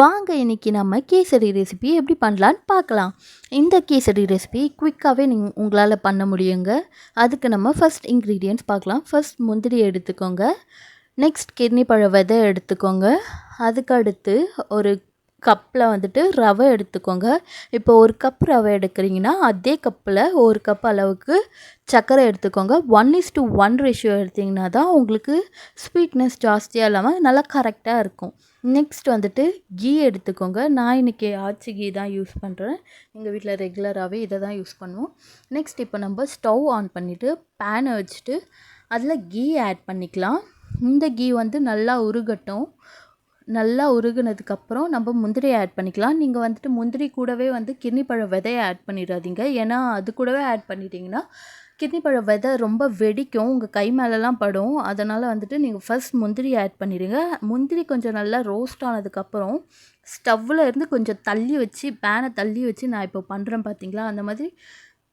வாங்க இன்றைக்கி நம்ம கேசரி ரெசிபி எப்படி பண்ணலான்னு பார்க்கலாம். இந்த கேசரி ரெசிபி குயிக்காகவே உங்களால் பண்ண முடியுங்க. அதுக்கு நம்ம ஃபஸ்ட் இன்க்ரீடியன்ட்ஸ் பார்க்கலாம். ஃபஸ்ட் முந்திரி எடுத்துக்கோங்க. நெக்ஸ்ட் கிர்னி பழ விதை எடுத்துக்கோங்க. அதுக்கு அடுத்து ஒரு கப்பில் வந்துட்டு ரவை எடுத்துக்கோங்க. இப்போ ஒரு கப் ரவை எடுக்கிறீங்கன்னா அதே கப்பில் ஒரு கப் அளவுக்கு சர்க்கரை எடுத்துக்கோங்க. 1:1 ரேஷியோ எடுத்திங்கன்னா தான் உங்களுக்கு ஸ்வீட்னஸ் ஜாஸ்தியாக இல்லாமல் நல்லா கரெக்டாக இருக்கும். நெக்ஸ்ட் வந்துட்டு கீ எடுத்துக்கோங்க. நான் இன்றைக்கி ஆச்சி கீ தான் யூஸ் பண்ணுறேன். எங்கள் வீட்டில் ரெகுலராகவே இதை தான் யூஸ் பண்ணுவோம். நெக்ஸ்ட் இப்போ நம்ம ஸ்டவ் ஆன் பண்ணிவிட்டு பேனை வச்சுட்டு அதில் கீ ஆட் பண்ணிக்கலாம். இந்த கீ வந்து நல்லா உருகட்டும். நல்லா உருகுனதுக்கப்புறம் நம்ம முந்திரியை ஆட் பண்ணிக்கலாம். நீங்கள் வந்துட்டு முந்திரி கூடவே வந்து கிர்னி பழ விதையை ஆட் பண்ணிடாதீங்க. ஏன்னா அது கூடவே ஆட் பண்ணிட்டீங்கன்னா கிர்னி பழ விதை ரொம்ப வெடிக்கும், உங்கள் கை மேலெலாம் படும். அதனால் வந்துட்டு நீங்கள் ஃபஸ்ட் முந்திரி ஆட் பண்ணிடுங்க. முந்திரி கொஞ்சம் நல்லா ரோஸ்ட் ஆனதுக்கப்புறம் ஸ்டவ்வில் இருந்து கொஞ்சம் தள்ளி வச்சு பேனை தள்ளி வச்சு நான் இப்போ பண்ணுறேன் பார்த்தீங்களா, அந்த மாதிரி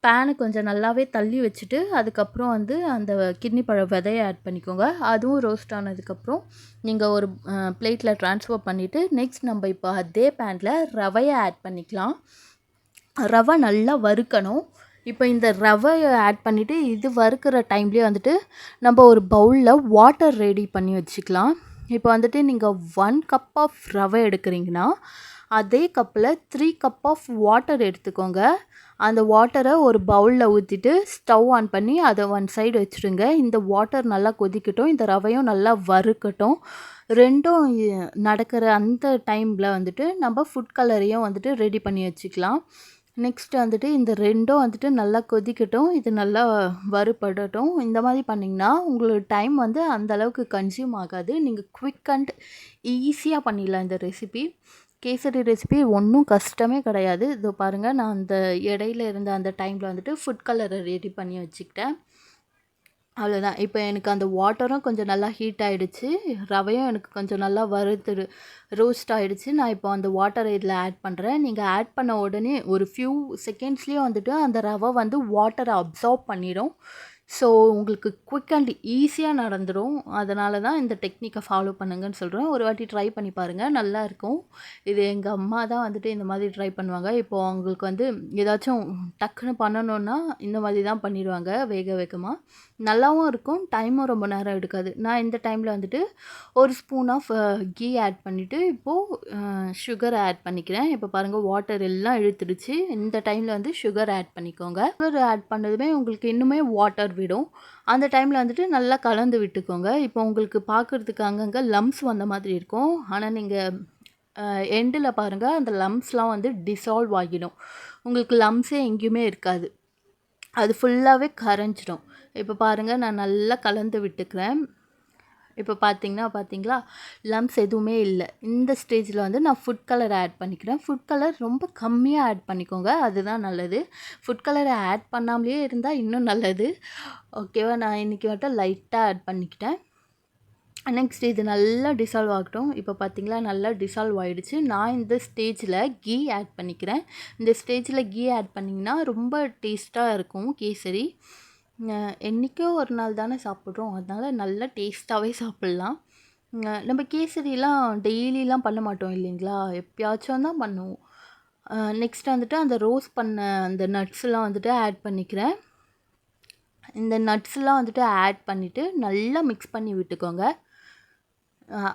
பேனை கொஞ்சம் நல்லாவே தள்ளி வச்சுட்டு அதுக்கப்புறம் வந்து அந்த கிர்னி பழ விதையை ஆட் பண்ணிக்கோங்க. அதுவும் ரோஸ்ட் ஆனதுக்கப்புறம் நீங்கள் ஒரு பிளேட்டில் ட்ரான்ஸ்ஃபர் பண்ணிவிட்டு நெக்ஸ்ட் நம்ம இப்போ அதே பேனில் ரவையை ஆட் பண்ணிக்கலாம். ரவை நல்லா வறுக்கணும். இப்போ இந்த ரவையை ஆட் பண்ணிவிட்டு இது வறுக்கிற டைம்லேயே வந்துட்டு நம்ம ஒரு பவுலில் வாட்டர் ரெடி பண்ணி வச்சுக்கலாம். இப்போ வந்துட்டு நீங்கள் 1 கப் ஆஃப் ரவை எடுக்கிறீங்கன்னா அதே கப்பில் 3 கப் ஆஃப் வாட்டர் எடுத்துக்கோங்க. அந்த வாட்டரை ஒரு பவுலில் ஊற்றிட்டு ஸ்டவ் ஆன் பண்ணி அதை ஒன் சைடு வச்சுருங்க. இந்த வாட்டர் நல்லா கொதிக்கட்டும், இந்த ரவையும் நல்லா வறுக்கட்டும். ரெண்டும் நடக்கிற அந்த டைமில் வந்துட்டு நம்ம ஃபுட் கலரையும் வந்துட்டு ரெடி பண்ணி வச்சுக்கலாம். நெக்ஸ்ட் வந்துட்டு இந்த ரெண்டும் வந்துட்டு நல்லா கொதிக்கட்டும், இது நல்லா வறுபடட்டும். இந்த மாதிரி பண்ணிங்கன்னா உங்களோட டைம் வந்து அந்தளவுக்கு கன்சியூம் ஆகாது. நீங்கள் குவிக் அண்ட் ஈஸியாக பண்ணிடலாம் இந்த ரெசிபி. கேசரி ரெசிபி ஒன்றும் கஷ்டமே கிடையாது. இதோ பாருங்கள், நான் அந்த இடையில இருந்த அந்த டைமில் வந்துட்டு ஃபுட் கலரை ரெடி பண்ணி வச்சுக்கிட்டேன். அவ்வளோதான். இப்போ எனக்கு அந்த வாட்டரும் கொஞ்சம் நல்லா ஹீட் ஆகிடுச்சு, ரவையும் எனக்கு கொஞ்சம் நல்லா ரோஸ்ட் ஆகிடுச்சு. நான் இப்போ அந்த வாட்டரை இதில் ஆட் பண்ணுறேன். நீங்கள் ஆட் பண்ண உடனே ஒரு ஃபியூ செகண்ட்ஸ்லேயே வந்துட்டு அந்த ரவை வந்து வாட்டரை அப்சார்ப் பண்ணிடும். ஸோ உங்களுக்கு குவிக் அண்ட் ஈஸியாக நடந்துடும். அதனால தான் இந்த டெக்னிக்கை ஃபாலோ பண்ணுங்கன்னு சொல்கிறேன். ஒரு வாட்டி ட்ரை பண்ணி பாருங்கள், நல்லாயிருக்கும். இது எங்கள் அம்மா தான் வந்துட்டு இந்த மாதிரி ட்ரை பண்ணுவாங்க. இப்போது அவங்களுக்கு வந்து ஏதாச்சும் டக்குன்னு பண்ணணுன்னா இந்த மாதிரி தான் பண்ணிடுவாங்க, வேகமாக. நல்லாவும் இருக்கும், டைமும் ரொம்ப நேரம் எடுக்காது. நான் இந்த டைமில் வந்துட்டு ஒரு ஸ்பூன் ஆஃப் கீ ஆட் பண்ணிவிட்டு இப்போது சுகரை ஆட் பண்ணிக்கிறேன். இப்போ பாருங்கள், வாட்டர் எல்லாம் இழுத்துடுச்சு. இந்த டைமில் வந்து சுகர் ஆட் பண்ணிக்கோங்க. சுகர் ஆட் பண்ணதுமே உங்களுக்கு இன்னுமே வாட்டர் விடும். அந்த டைமில் வந்துட்டு நல்லா கலந்து விட்டுக்கோங்க. இப்போ உங்களுக்கு பார்க்குறதுக்கு அங்கங்கே லம்ஸ் வந்த மாதிரி இருக்கும். ஆனால் நீங்கள் எண்டில் பாருங்கள், அந்த லம்ஸ்லாம் வந்து டிசால்வ் ஆகிடும். உங்களுக்கு லம்ஸே எங்கேயுமே இருக்காது, அது ஃபுல்லாகவே கரைஞ்சிடும். இப்போ பாருங்கள், நான் நல்லா கலந்து விட்டுக்கிறேன். இப்போ பார்த்தீங்களா, லம்ஸ் எதுவுமே இல்லை. இந்த ஸ்டேஜில் வந்து நான் ஃபுட் கலர் ஆட் பண்ணிக்கிறேன். ஃபுட் கலர் ரொம்ப கம்மியாக ஆட் பண்ணிக்கோங்க, அதுதான் நல்லது. ஃபுட் கலரை ஆட் பண்ணாமலே இருந்தால் இன்னும் நல்லது. ஓகேவா, நான் இன்றைக்கி மட்டும் லைட்டாக ஆட் பண்ணிக்கிட்டேன். நெக்ஸ்ட் இது நல்லா டிசால்வ் ஆகட்டும். இப்போ பார்த்தீங்களா, நல்லா டிசால்வ் ஆகிடுச்சு. நான் இந்த ஸ்டேஜில் கீ ஆட் பண்ணிக்கிறேன். இந்த ஸ்டேஜில் கீ ஆட் பண்ணிங்கன்னா ரொம்ப டேஸ்ட்டாக இருக்கும் கேசரி. என்றைக்கோ ஒரு நாள் தானே சாப்பிட்றோம், அதனால் நல்லா டேஸ்ட்டாகவே சாப்பிட்லாம். நம்ம கேசரிலாம் டெய்லிலாம் பண்ண மாட்டோம் இல்லைங்களா, எப்பயாச்சும் தான் பண்ணுவோம். நெக்ஸ்ட் வந்துட்டு அந்த ரோஸ்ட் பண்ண அந்த நட்ஸ்லாம் வந்துட்டு ஆட் பண்ணிக்கிறேன். இந்த நட்ஸ்லாம் வந்துட்டு ஆட் பண்ணிவிட்டு நல்லா மிக்ஸ் பண்ணி விட்டுக்கோங்க.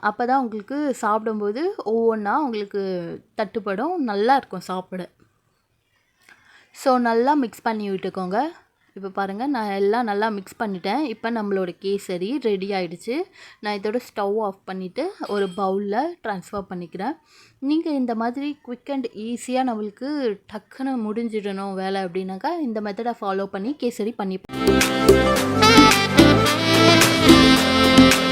அப்போ தான் உங்களுக்கு சாப்பிடும்போது ஒவ்வொன்றா உங்களுக்கு தட்டுப்படும், நல்லாயிருக்கும் சாப்பிட. ஸோ நல்லா மிக்ஸ் பண்ணி விட்டுக்கோங்க. இப்போ பாருங்கள், நான் எல்லாம் நல்லா மிக்ஸ் பண்ணிட்டேன். இப்போ நம்மளோட கேசரி ரெடி ஆகிடுச்சு. நான் இதோட ஸ்டவ் ஆஃப் பண்ணிவிட்டு ஒரு பவுலில் ட்ரான்ஸ்ஃபர் பண்ணிக்கிறேன். நீங்கள் இந்த மாதிரி குவிக் அண்ட் ஈஸியாக நம்மளுக்கு டக்குன்னு முடிஞ்சிடணும் வேலை அப்படின்னாக்கா இந்த மெத்தடை ஃபாலோ பண்ணி கேசரி பண்ணி